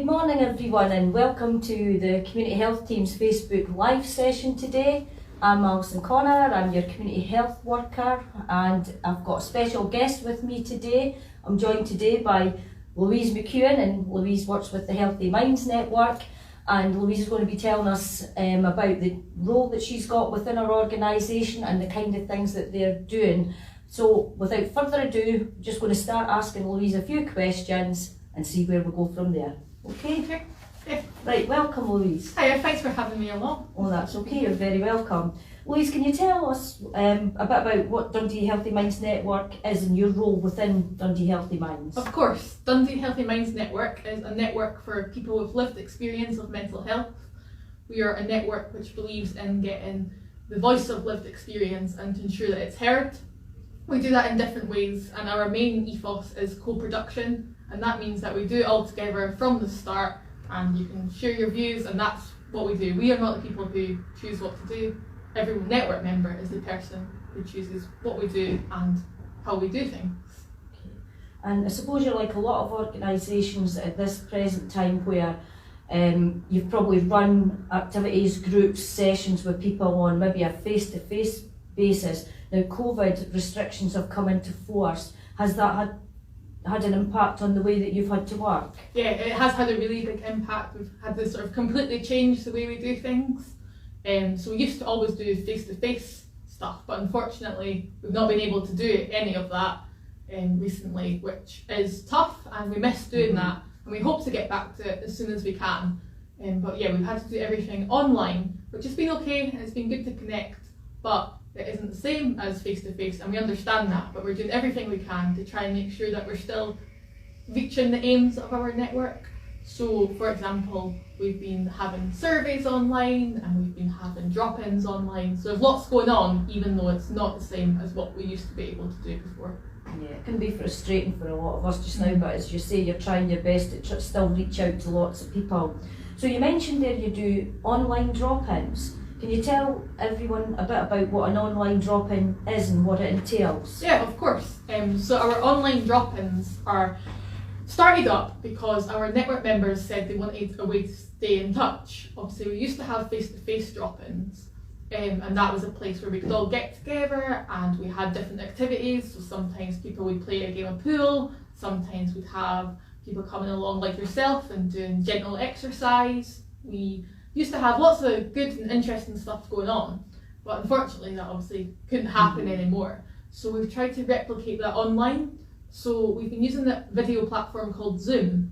Good morning everyone and welcome to the Community Health Team's Facebook Live session today. I'm Alison, I'm your community health worker and I've got a special guest with me today. I'm joined today by Louise McEwan, and Louise works with the Healthy Minds Network, and Louise is going to be telling us about the role that she's got within our organisation and the kind of things that they're doing. So without further ado, I'm just going to start asking Louise a few questions and see where we go from there. Okay? Okay. Yeah. Right, welcome Louise. Hiya, thanks for having me along. Oh, that's okay, you're very welcome. Louise, can you tell us a bit about what Dundee Healthy Minds Network is and your role within Dundee Healthy Minds? Of course, Dundee Healthy Minds Network is a network for people with lived experience of mental health. We are a network which believes in getting the voice of lived experience and to ensure that it's heard. We do that in different ways, and our main ethos is co-production, and that means that we do it all together from the start and you can share your views, and that's what we do. We are not the people who choose what to do. Every network member is the person who chooses what we do and how we do things. Okay. And I suppose you're like a lot of organisations at this present time where you've probably run activities, groups, sessions with people on maybe a face-to-face basis. Now COVID restrictions have come into force. Has that had an impact on the way that you've had to work? Yeah, it has had a really big impact. We've had to sort of completely change the way we do things. So we used to always do face-to-face stuff, but unfortunately we've not been able to do any of that recently, which is tough, and we miss doing that, and we hope to get back to it as soon as we can. But yeah, we've had to do everything online, which has been okay, and it's been good to connect, but it isn't the same as face-to-face, and we understand that, but we're doing everything we can to try and make sure that we're still reaching the aims of our network. So, for example, we've been having surveys online and we've been having drop-ins online, so there's lots going on, even though it's not the same as what we used to be able to do before. Yeah, it can be frustrating for a lot of us just now, but as you say, you're trying your best to still reach out to lots of people. So you mentioned there you do online drop-ins. Can you tell everyone a bit about what an online drop-in is and what it entails? Yeah, of course. So our online drop-ins are started up because our network members said they wanted a way to stay in touch. Obviously we used to have face-to-face drop-ins, and that was a place where we could all get together and we had different activities. So sometimes people would play a game of pool, sometimes we'd have people coming along like yourself and doing gentle exercise. We used to have lots of good and interesting stuff going on, but unfortunately that obviously couldn't happen anymore. So we've tried to replicate that online. So we've been using a video platform called Zoom,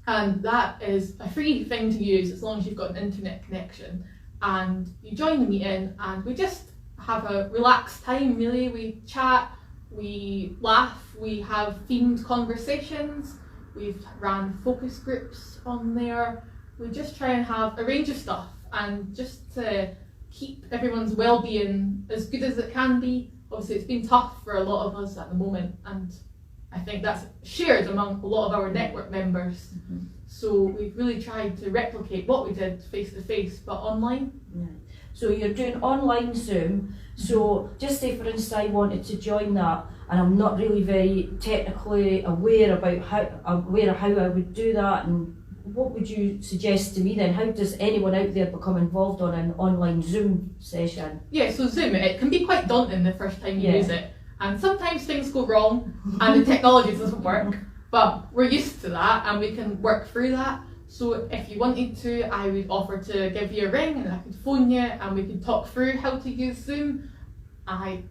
and that is a free thing to use as long as you've got an internet connection. And you join the meeting and we just have a relaxed time really. We chat, we laugh, we have themed conversations, we've ran focus groups on there. We just try and have a range of stuff, and just to keep everyone's well-being as good as it can be. Obviously it's been tough for a lot of us at the moment, and I think that's shared among a lot of our network members. So we've really tried to replicate what we did face-to-face but online. Yeah. So you're doing online Zoom. So just say for instance I wanted to join that and I'm not really very technically aware about how I would do that, and what would you suggest to me then? How does anyone out there become involved on an online Zoom session? Yeah, so Zoom, it can be quite daunting the first time you use it, and sometimes things go wrong and the technology doesn't work, but we're used to that and we can work through that. So if you wanted to, I would offer to give you a ring and I could phone you and we could talk through how to use Zoom.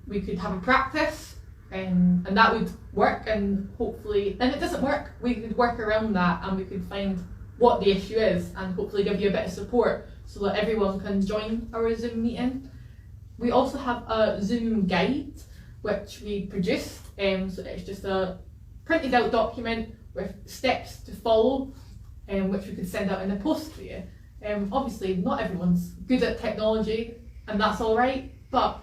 We could have a practice, and that would work, and hopefully, and if it doesn't work, we could work around that and we could find what the issue is and hopefully give you a bit of support so that everyone can join our Zoom meeting. We also have a Zoom guide which we produced, so it's just a printed out document with steps to follow, which we could send out in the post to you. Obviously not everyone's good at technology and that's alright, but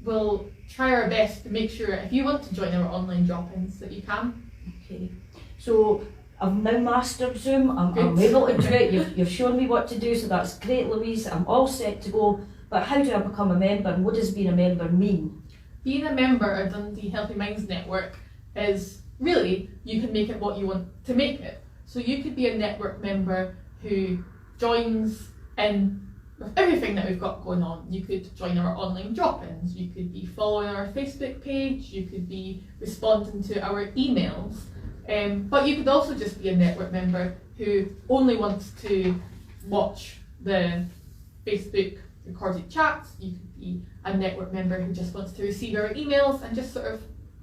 we'll try our best to make sure if you want to join our online drop-ins that you can. Okay, so I've now mastered Zoom, I'm able to do it, you've shown me what to do, so that's great Louise, I'm all set to go, but how do I become a member and what does being a member mean? Being a member of Dundee Healthy Minds Network is really, you can make it what you want to make it. So you could be a network member who joins in with everything that we've got going on. You could join our online drop-ins, you could be following our Facebook page, you could be responding to our emails, but you could also just be a network member who only wants to watch the Facebook recorded chats. You could be a network member who just wants to receive our emails and just sort of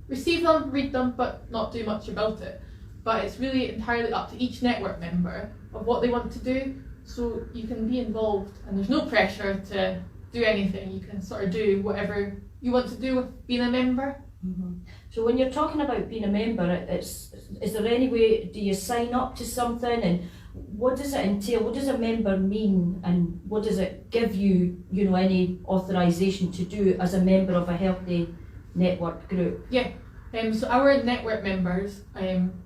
receive them, read them, but not do much about it. But it's really entirely up to each network member of what they want to do. So you can be involved and there's no pressure to do anything. You can sort of do whatever you want to do with being a member. Mm-hmm. So when you're talking about being a member, is there any way, do you sign up to something, and what does it entail? What does a member mean, and what does it give you, any authorisation to do as a member of a healthy network group? Yeah, so our network members,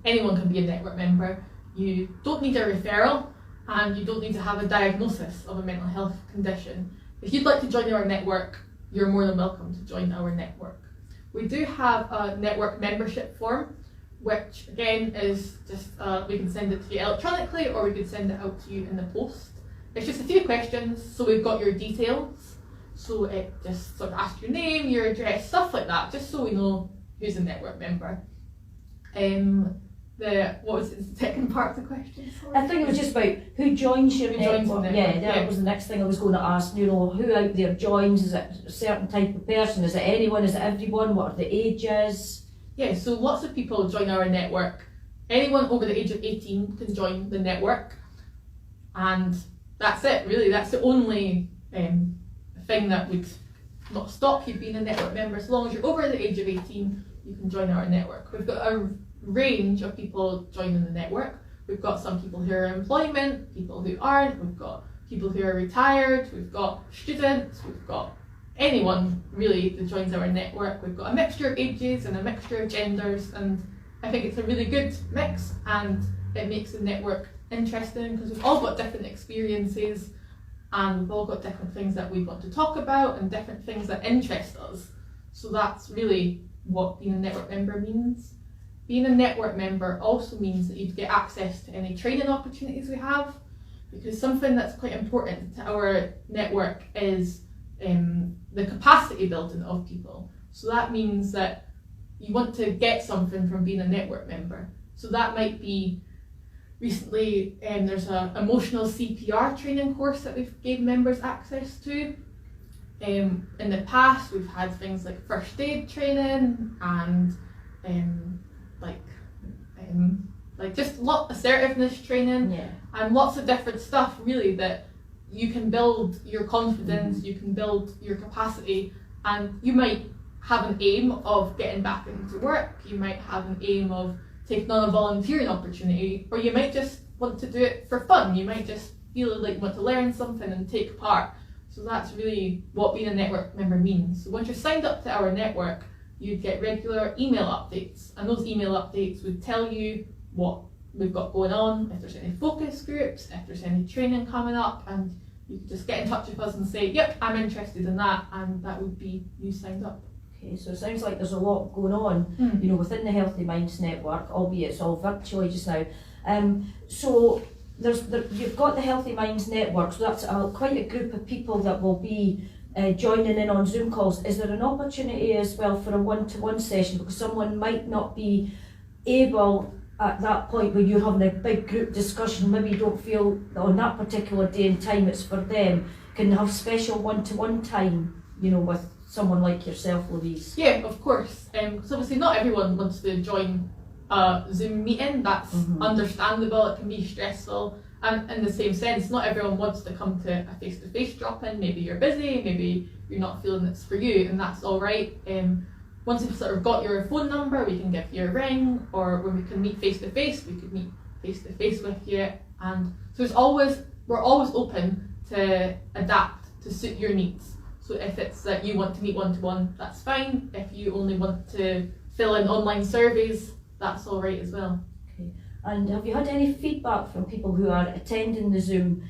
anyone can be a network member. You don't need a referral and you don't need to have a diagnosis of a mental health condition. If you'd like to join our network, you're more than welcome to join our network. We do have a network membership form, which again is just, we can send it to you electronically or we could send it out to you in the post. It's just a few questions, so we've got your details. So it just sort of asks your name, your address, stuff like that, just so we know who's a network member. What was the second part of the question? Sorry. I think it was just about who joins your network. Yeah, that was the next thing I was going to ask. Who out there joins? Is it a certain type of person? Is it anyone? Is it everyone? What are the ages? Yeah, so lots of people join our network. Anyone over the age of 18 can join the network, and that's it really. That's the only thing that would not stop you being a network member. As long as you're over the age of 18, you can join our network. We've got a range of people joining the network. We've got some people who are in employment, people who aren't, we've got people who are retired, we've got students, we've got anyone really that joins our network. We've got a mixture of ages and a mixture of genders, and I think it's a really good mix, and it makes the network interesting because we've all got different experiences and we've all got different things that we want to talk about and different things that interest us. So that's really what being a network member means. Being a network member also means that you get access to any training opportunities we have, because something that's quite important to our network is the capacity building of people. So that means that you want to get something from being a network member. So that might be recently there's an emotional CPR training course that we've gave members access to. In the past we've had things like first aid training and like just lot assertiveness training, and lots of different stuff really that you can build your confidence, you can build your capacity, and you might have an aim of getting back into work, you might have an aim of taking on a volunteering opportunity, or you might just want to do it for fun, you might just feel like you want to learn something and take part. So that's really what being a network member means. So once you're signed up to our network, you'd get regular email updates, and those email updates would tell you what we've got going on, if there's any focus groups, if there's any training coming up, and you can just get in touch with us and say, yep, I'm interested in that, and that would be you signed up. Okay, so it sounds like there's a lot going on, within the Healthy Minds Network, albeit it's all virtually just now. So you've got the Healthy Minds Network, so that's quite a group of people that will be joining in on Zoom calls. Is there an opportunity as well for a one-to-one session, because someone might not be able at that point where you're having a big group discussion, maybe you don't feel that on that particular day and time it's for them, can have special one-to-one time, with someone like yourself, Louise? Yeah, of course, because obviously not everyone wants to join a Zoom meeting. That's understandable, it can be stressful. And in the same sense, not everyone wants to come to a face-to-face drop-in. Maybe you're busy, maybe you're not feeling it's for you, and that's all right. Once you've sort of got your phone number, we can give you a ring, or when we can meet face-to-face, we could meet face-to-face with you. And so we're always open to adapt to suit your needs. So if it's that you want to meet one-to-one, that's fine. If you only want to fill in online surveys, that's all right as well. Okay. And have you had any feedback from people who are attending the Zoom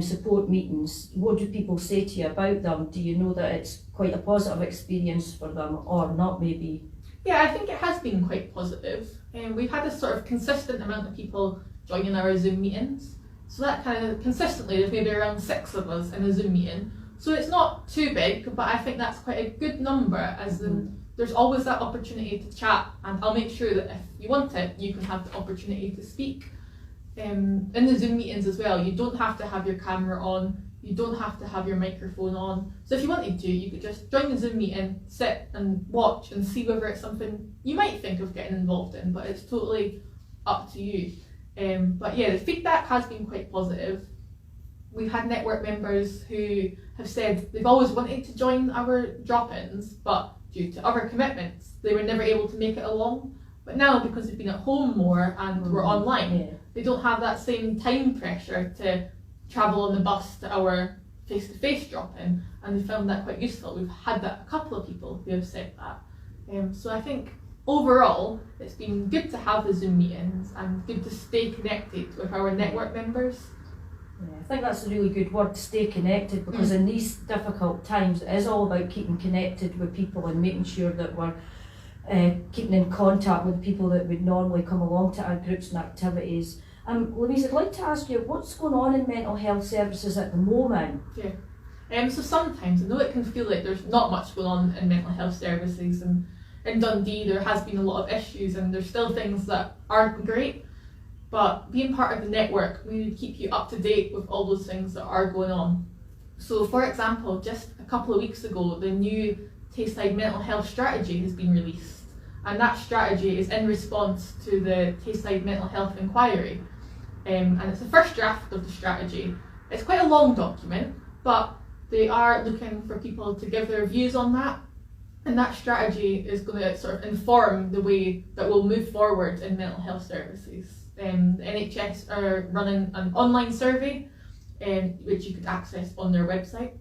support meetings? What do people say to you about them? Do you know that it's quite a positive experience for them, or not maybe? Yeah, I think it has been quite positive. We've had a sort of consistent amount of people joining our Zoom meetings. So that kind of consistently, there's maybe around 6 of us in a Zoom meeting. So it's not too big, but I think that's quite a good number, as in there's always that opportunity to chat, and I'll make sure that if you want it, you can have the opportunity to speak. In the Zoom meetings as well, you don't have to have your camera on, you don't have to have your microphone on. So if you wanted to, you could just join the Zoom meeting, sit and watch and see whether it's something you might think of getting involved in, but it's totally up to you. But yeah, the feedback has been quite positive. We've had network members who have said they've always wanted to join our drop-ins, but due to other commitments, they were never able to make it along. But now, because they've been at home more and we're online, they don't have that same time pressure to travel on the bus to our face-to-face drop-in, and they found that quite useful. We've had that a couple of people who have said that. So I think overall, it's been good to have the Zoom meetings and good to stay connected with our network members. Yeah, I think that's a really good word, stay connected, because in these difficult times it is all about keeping connected with people and making sure that we're keeping in contact with people that would normally come along to our groups and activities. Louise, I'd like to ask you, what's going on in mental health services at the moment? Yeah. So sometimes, I know it can feel like there's not much going on in mental health services, and in Dundee there has been a lot of issues and there's still things that aren't great. But being part of the network, we would keep you up to date with all those things that are going on. So for example, just a couple of weeks ago, the new Tayside mental health strategy has been released. And that strategy is in response to the Tayside mental health inquiry. And it's the first draft of the strategy. It's quite a long document, but they are looking for people to give their views on that. And that strategy is going to sort of inform the way that we'll move forward in mental health services. The NHS are running an online survey, which you could access on their website.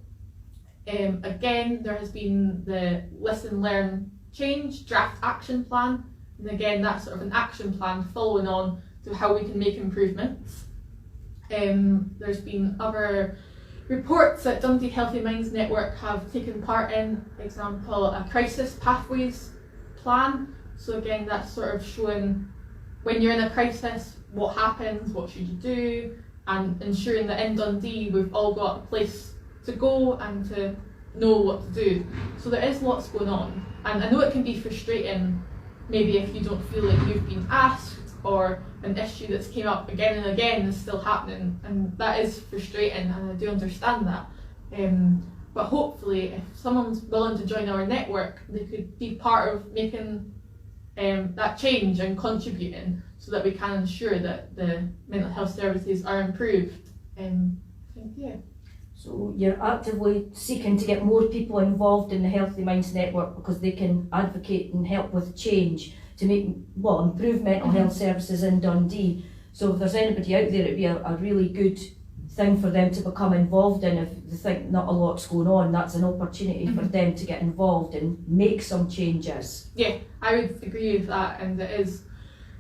Again, there has been the Listen, Learn, Change draft action plan, and again that's sort of an action plan following on to how we can make improvements. There's been other reports that Dundee Healthy Minds Network have taken part in, for example, a crisis pathways plan. So again, that's sort of showing when you're in a crisis, what happens, what should you do, and ensuring that in Dundee we've all got a place to go and to know what to do. So there is lots going on, and I know it can be frustrating maybe if you don't feel like you've been asked, or an issue that's came up again and again is still happening, and that is frustrating, and I do understand that. But hopefully if someone's willing to join our network, they could be part of making that change and contributing so that we can ensure that the mental health services are improved. I think, yeah. So you're actively seeking to get more people involved in the Healthy Minds Network because they can advocate and help with change to make, improve mental health services in Dundee. So if there's anybody out there, it'd be a really good thing for them to become involved in. If they think not a lot's going on, that's an opportunity for them to get involved and make some changes. Yeah, I would agree with that, and it is.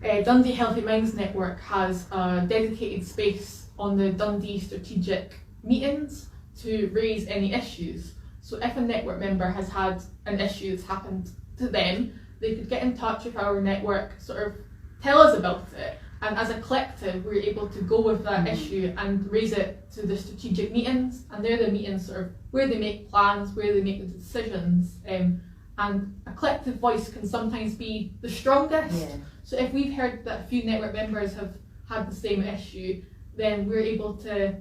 Dundee Healthy Minds Network has a dedicated space on the Dundee strategic meetings to raise any issues. So if a network member has had an issue that's happened to them, they could get in touch with our network, sort of tell us about it, and as a collective we're able to go with that issue and raise it to the strategic meetings, and they're the meetings sort of where they make plans, where they make the decisions, and a collective voice can sometimes be the strongest. Yeah. So if we've heard that a few network members have had the same issue, then we're able to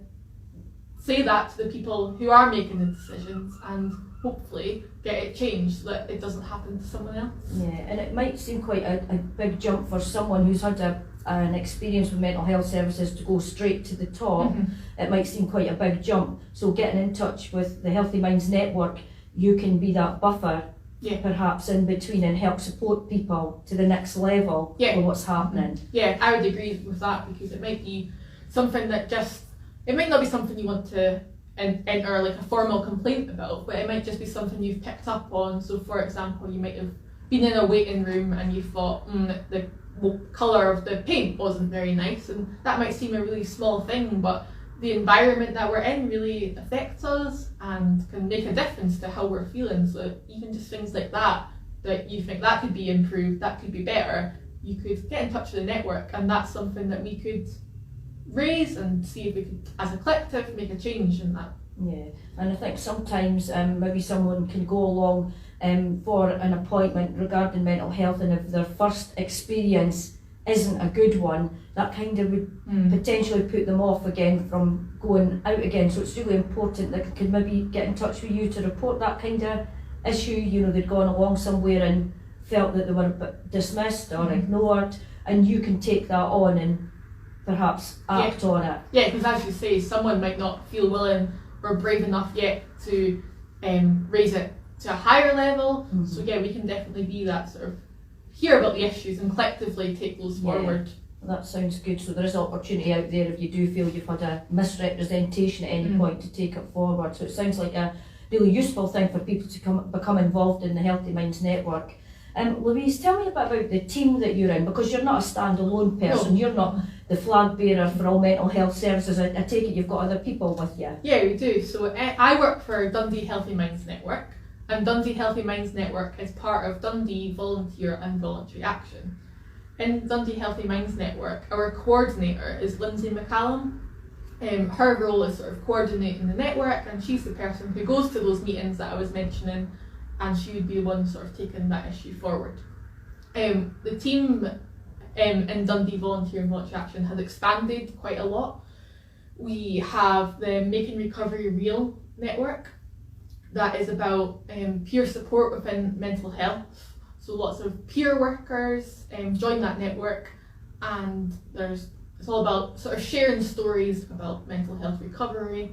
say that to the people who are making the decisions and hopefully get it changed so that it doesn't happen to someone else. Yeah, and it might seem quite a big jump for someone who's had an experience with mental health services to go straight to the top. It might seem quite a big jump. So getting in touch with the Healthy Minds Network, you can be that buffer perhaps in between and help support people to the next level for what's happening. Yeah, I would agree with that, because it might be something that it might not be something you want to enter like a formal complaint about, but it might just be something you've picked up on. So for example, you might have been in a waiting room and you thought the colour of the paint wasn't very nice, and that might seem a really small thing, but the environment that we're in really affects us and can make a difference to how we're feeling. So even just things like that you think that could be improved, that could be better, you could get in touch with the network, and that's something that we could raise and see if we could, as a collective, make a change in that. Yeah, and I think sometimes maybe someone can go along for an appointment regarding mental health, and if their first experience isn't a good one, that kind of would potentially put them off again from going out again. So it's really important that they could maybe get in touch with you to report that kind of issue. You know, they'd gone along somewhere and felt that they were a bit dismissed or ignored, and you can take that on and perhaps act on it. Yeah, because as you say, someone might not feel willing or brave enough yet to raise it to a higher level. So yeah, we can definitely be that sort of hear about the issues and collectively take those forward. That sounds good. So there is opportunity out there if you do feel you've had a misrepresentation at any point to take it forward. So it sounds like a really useful thing for people to become involved in the Healthy Minds Network. Louise, tell me a bit about the team that you're in, because you're not a standalone person. No. You're not the flag bearer for all mental health services. I take it you've got other people with you. Yeah, we do. So I work for Dundee Healthy Minds Network, and Dundee Healthy Minds Network is part of Dundee Volunteer and Voluntary Action. In Dundee Healthy Minds Network, our coordinator is Louise McEwan. Her role is sort of coordinating the network, and she's the person who goes to those meetings that I was mentioning, and she would be the one sort of taking that issue forward. The team in Dundee Volunteer and Voluntary Action has expanded quite a lot. We have the Making Recovery Real network that is about peer support within mental health. So lots of peer workers join that network, and it's all about sort of sharing stories about mental health recovery,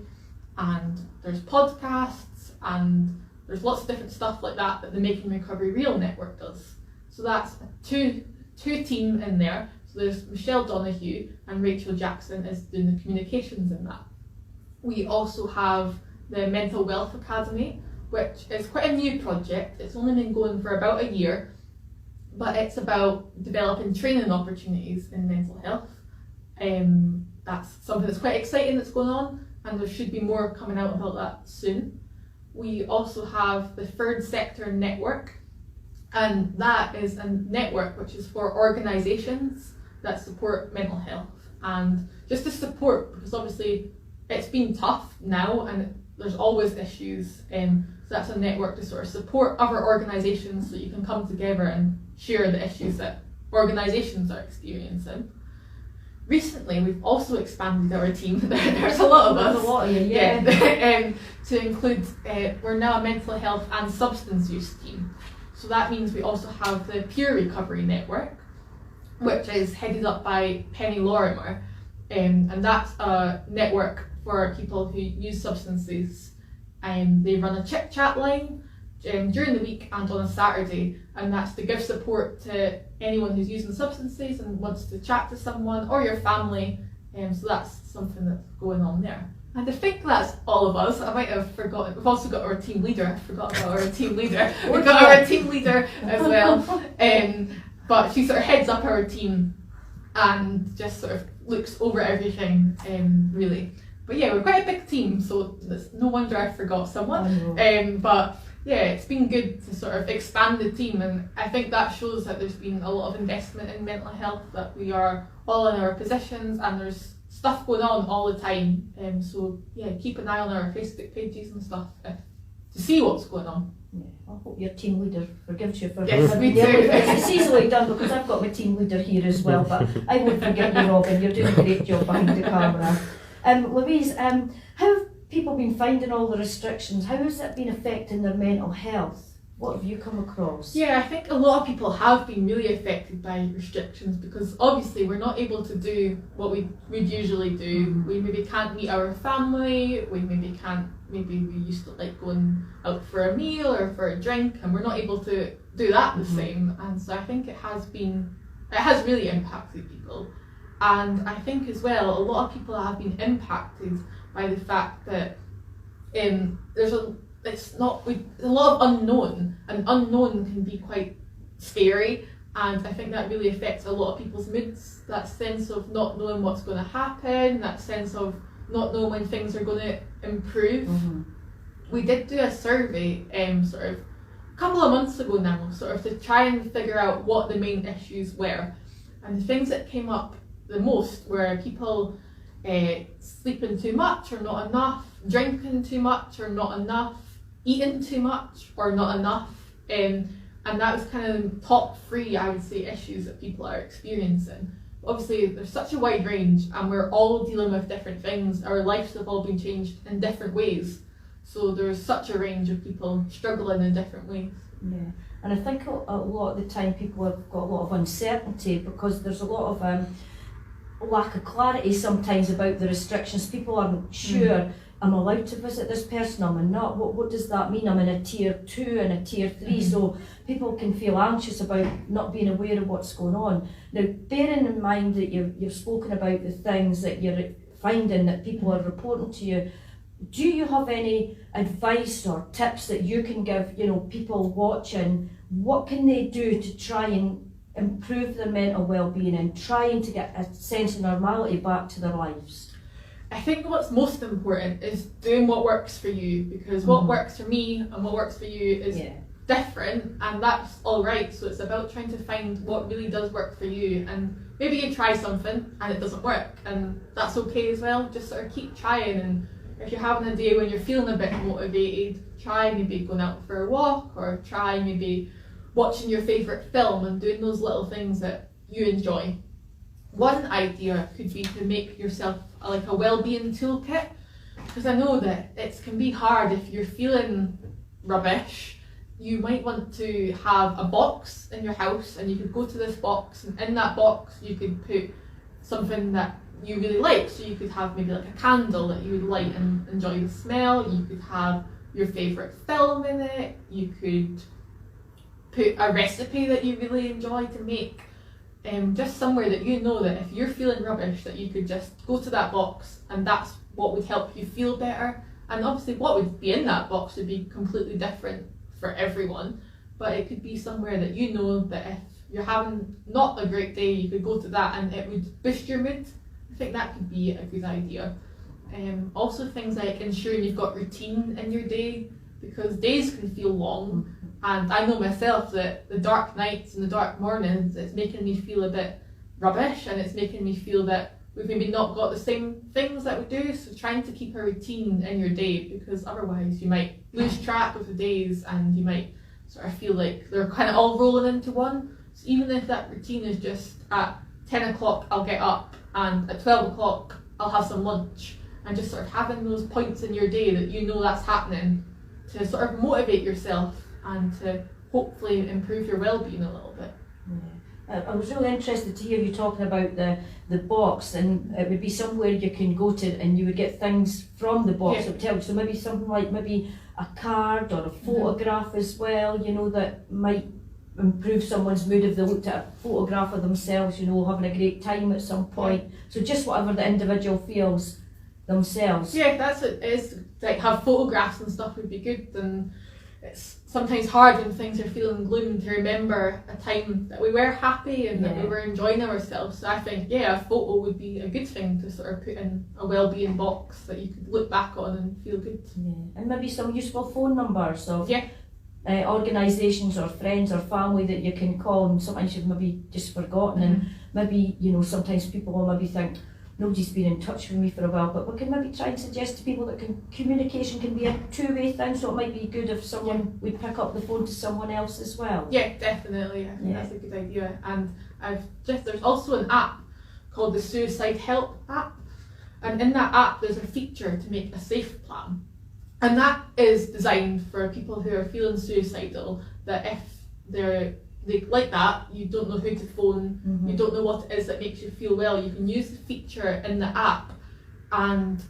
and there's podcasts, and there's lots of different stuff like that that the Making Recovery Real network does. So that's two team in there. So there's Michelle Donoghue and Rachel Jackson is doing the communications in that. We also have the Mental Wealth Academy, which is quite a new project. It's only been going for about a year, but it's about developing training opportunities in mental health. That's something that's quite exciting that's going on, and there should be more coming out about that soon. We also have the Third Sector Network, and that is a network which is for organisations that support mental health, and just to support, because obviously it's been tough now and there's always issues, so that's a network to sort of support other organisations so you can come together and share the issues that organisations are experiencing. Recently, we've also expanded our team. There's a lot of us. There's a lot of you, yeah. To include, we're now a mental health and substance use team. So that means we also have the Peer Recovery Network, which is headed up by Penny Lorimer, and that's a network for people who use substances. They run a chit chat line during the week and on a Saturday, and that's to give support to anyone who's using substances and wants to chat to someone or your family. So that's something that's going on there. And I think that's all of us. I might have forgotten. We've also got our team leader. I forgot about our team leader. We've got our team leader as well. But she sort of heads up our team and just sort of looks over everything, really. But yeah, we're quite a big team, so it's no wonder I forgot someone. But yeah, it's been good to sort of expand the team, and I think that shows that there's been a lot of investment in mental health, that we are all in our positions and there's stuff going on all the time. So yeah, keep an eye on our Facebook pages and stuff to see what's going on. Yeah, I hope your team leader forgives you for yes, me too. It's easily done, because I've got my team leader here as well, but I won't forget you, Robin. You're doing a great job behind the camera. Louise, how have people been finding all the restrictions? How has it been affecting their mental health? What have you come across? Yeah, I think a lot of people have been really affected by restrictions, because obviously we're not able to do what we would usually do. We maybe can't meet our family, maybe we used to like going out for a meal or for a drink, and we're not able to do that the same. And so I think it has really impacted people. And I think as well, a lot of people have been impacted by the fact that there's a lot of unknown, and unknown can be quite scary, and I think that really affects a lot of people's moods, that sense of not knowing what's going to happen, that sense of not knowing when things are going to improve. We did do a survey sort of a couple of months ago now, sort of to try and figure out what the main issues were, and the things that came up the most were people sleeping too much or not enough, drinking too much or not enough, eating too much or not enough. And that was kind of the top 3, I would say, issues that people are experiencing. Obviously, there's such a wide range, and we're all dealing with different things. Our lives have all been changed in different ways. So there's such a range of people struggling in different ways. Yeah, and I think a lot of the time people have got a lot of uncertainty because there's a lot of lack of clarity sometimes about the restrictions. People aren't sure, I'm allowed to visit this person, am I not? What does that mean? I'm in a tier 2 and a tier 3, so people can feel anxious about not being aware of what's going on. Now, bearing in mind that you've spoken about the things that you're finding that people are reporting to you, do you have any advice or tips that you can give, people watching? What can they do to try and improve their mental well-being and trying to get a sense of normality back to their lives? I think what's most important is doing what works for you, because what works for me and what works for you is different, and that's all right. So it's about trying to find what really does work for you, and maybe you try something and it doesn't work, and that's okay as well. Just sort of keep trying, and if you're having a day when you're feeling a bit motivated, try maybe going out for a walk, or try maybe watching your favourite film and doing those little things that you enjoy. One idea could be to make yourself like a well-being toolkit, because I know that it can be hard if you're feeling rubbish. You might want to have a box in your house, and you could go to this box, and in that box you could put something that you really like. So you could have maybe like a candle that you would light and enjoy the smell. You could have your favourite film in it. You could put a recipe that you really enjoy to make. Just somewhere that you know that if you're feeling rubbish, that you could just go to that box, and that's what would help you feel better. And obviously what would be in that box would be completely different for everyone, but it could be somewhere that you know that if you're having not a great day, you could go to that and it would boost your mood. I think that could be a good idea. Also things like ensuring you've got routine in your day, because days can feel long. And I know myself that the dark nights and the dark mornings, it's making me feel a bit rubbish, and it's making me feel that we've maybe not got the same things that we do. So trying to keep a routine in your day, because otherwise you might lose track of the days and you might sort of feel like they're kind of all rolling into one. So even if that routine is just at 10 o'clock I'll get up, and at 12 o'clock I'll have some lunch, and just sort of having those points in your day that you know that's happening to sort of motivate yourself and to hopefully improve your well-being a little bit. I was really interested to hear you talking about the box, and it would be somewhere you can go to and you would get things from the box that would tell you. So maybe something like maybe a card or a photograph as well, that might improve someone's mood if they looked at a photograph of themselves, having a great time at some point. So just whatever the individual feels themselves. Yeah, that's it. Is like have photographs and stuff would be good, and it's sometimes hard when things are feeling gloom to remember a time that we were happy and that we were enjoying ourselves. So I think a photo would be a good thing to sort of put in a well-being box that you could look back on and feel good. And maybe some useful phone numbers of organisations or friends or family that you can call, and sometimes you've maybe just forgotten, and maybe sometimes people will maybe think nobody's been in touch with me for a while, but we can maybe try and suggest to people that communication can be a two-way thing, so it might be good if someone would pick up the phone to someone else as well. Yeah, definitely. I think that's a good idea. And there's also an app called the Suicide Help app, and in that app there's a feature to make a safe plan, and that is designed for people who are feeling suicidal, that if they like that, you don't know who to phone, you don't know what it is that makes you feel well, you can use the feature in the app and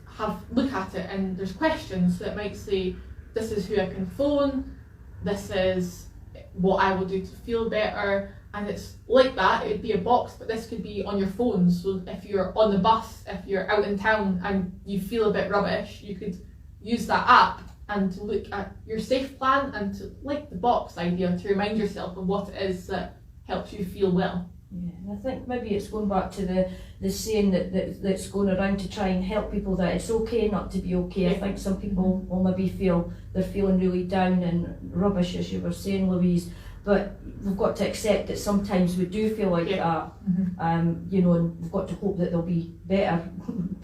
look at it, and there's questions that might say, this is who I can phone, this is what I will do to feel better, and it's like that. It would be a box, but this could be on your phone, so if you're on the bus, if you're out in town and you feel a bit rubbish, you could use that app and to look at your safe plan, and to, like the box idea, to remind yourself of what it is that helps you feel well. Yeah, and I think maybe it's going back to the saying that's going around to try and help people that it's okay not to be okay. I think some people will maybe feel they're feeling really down and rubbish, as you were saying, Louise, but we've got to accept that sometimes we do feel like that, you know, and we've got to hope that there'll be better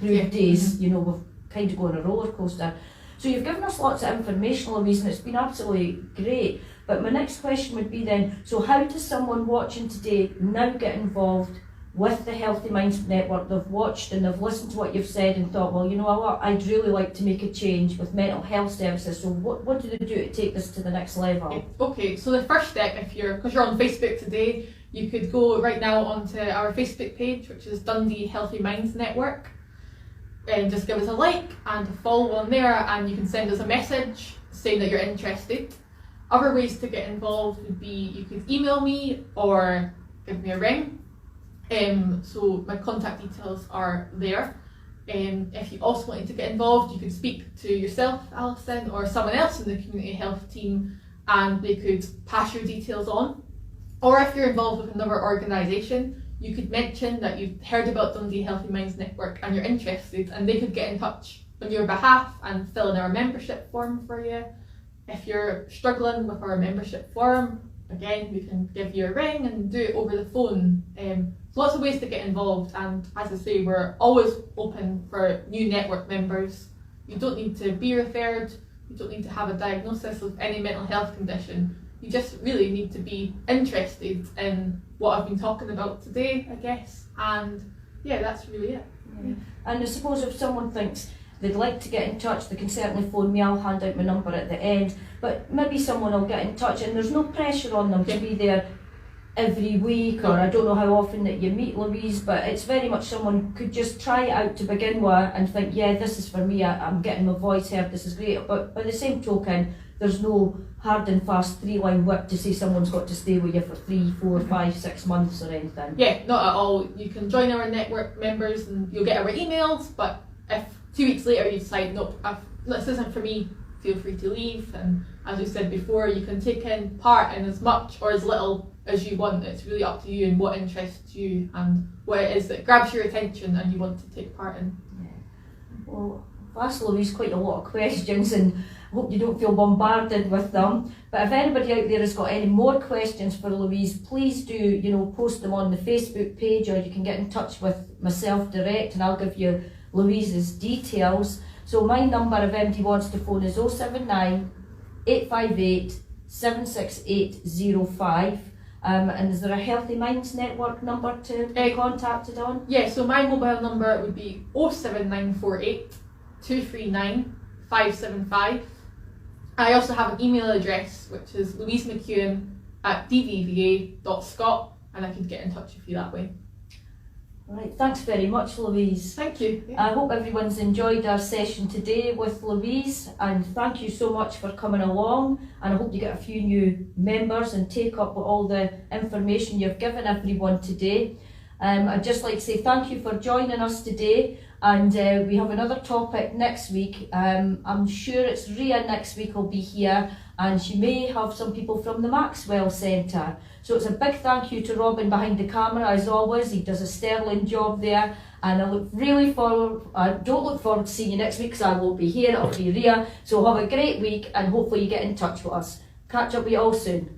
days, you know, we've kind of go on a roller coaster. So you've given us lots of information, Louise, and it's been absolutely great. But my next question would be then, so how does someone watching today now get involved with the Healthy Minds Network? They've watched and they've listened to what you've said and thought, well, you know what, I'd really like to make a change with mental health services. So what do they do to take this to the next level? Okay, so the first step, because you're on Facebook today, you could go right now onto our Facebook page, which is Dundee Healthy Minds Network, and just give us a like and a follow on there, and you can send us a message saying that you're interested. Other ways to get involved would be you could email me or give me a ring. So my contact details are there. If you also wanted to get involved, you could speak to yourself, Alison, or someone else in the community health team, and they could pass your details on. Or if you're involved with another organisation, you could mention that you've heard about Dundee Healthy Minds Network and you're interested, and they could get in touch on your behalf and fill in our membership form for you. If you're struggling with our membership form, again, we can give you a ring and do it over the phone. Lots of ways to get involved, and as I say, we're always open for new network members. You don't need to be referred, you don't need to have a diagnosis of any mental health condition. You just really need to be interested in what I've been talking about today, I guess, and yeah, that's really it. Yeah. And I suppose if someone thinks they'd like to get in touch, they can certainly phone me. I'll hand out my number at the end, but maybe someone will get in touch, and there's no pressure on them to be there every week, or I don't know how often that you meet, Louise, but it's very much someone could just try it out to begin with and think, yeah, this is for me, I'm getting my voice heard, this is great. But by the same token, there's no hard and fast 3-line whip to say someone's got to stay with you for 3, 4, 5, 6 months or anything. Yeah, not at all. You can join our network members and you'll get our emails, but if 2 weeks later you decide, nope, this isn't for me, feel free to leave. And as we said before, you can take in part in as much or as little as you want. It's really up to you and what interests you and what it is that grabs your attention and you want to take part in. Yeah. Well, I've asked Louise quite a lot of questions, and I hope you don't feel bombarded with them. But if anybody out there has got any more questions for Louise, please do, post them on the Facebook page, or you can get in touch with myself direct and I'll give you Louise's details. So my number, if anybody wants to phone, is 079 858 76805. And is there a Healthy Minds Network number to be contacted on? Yeah, so my mobile number would be 07948 239 575. I also have an email address, which is louisemcEwan@ddva.scot, and I can get in touch with you that way. Right, thanks very much, Louise. Thank you. I hope everyone's enjoyed our session today with Louise, and thank you so much for coming along, and I hope you get a few new members and take up all the information you've given everyone today. I'd just like to say thank you for joining us today, and we have another topic next week. I'm sure it's Ria next week will be here, and she may have some people from the Maxwell Centre. So it's a big thank you to Robin behind the camera, as always. He does a sterling job there, and I don't look forward to seeing you next week, because I won't be here, it'll be Ria. So have a great week, and hopefully you get in touch with us. Catch up with you all soon.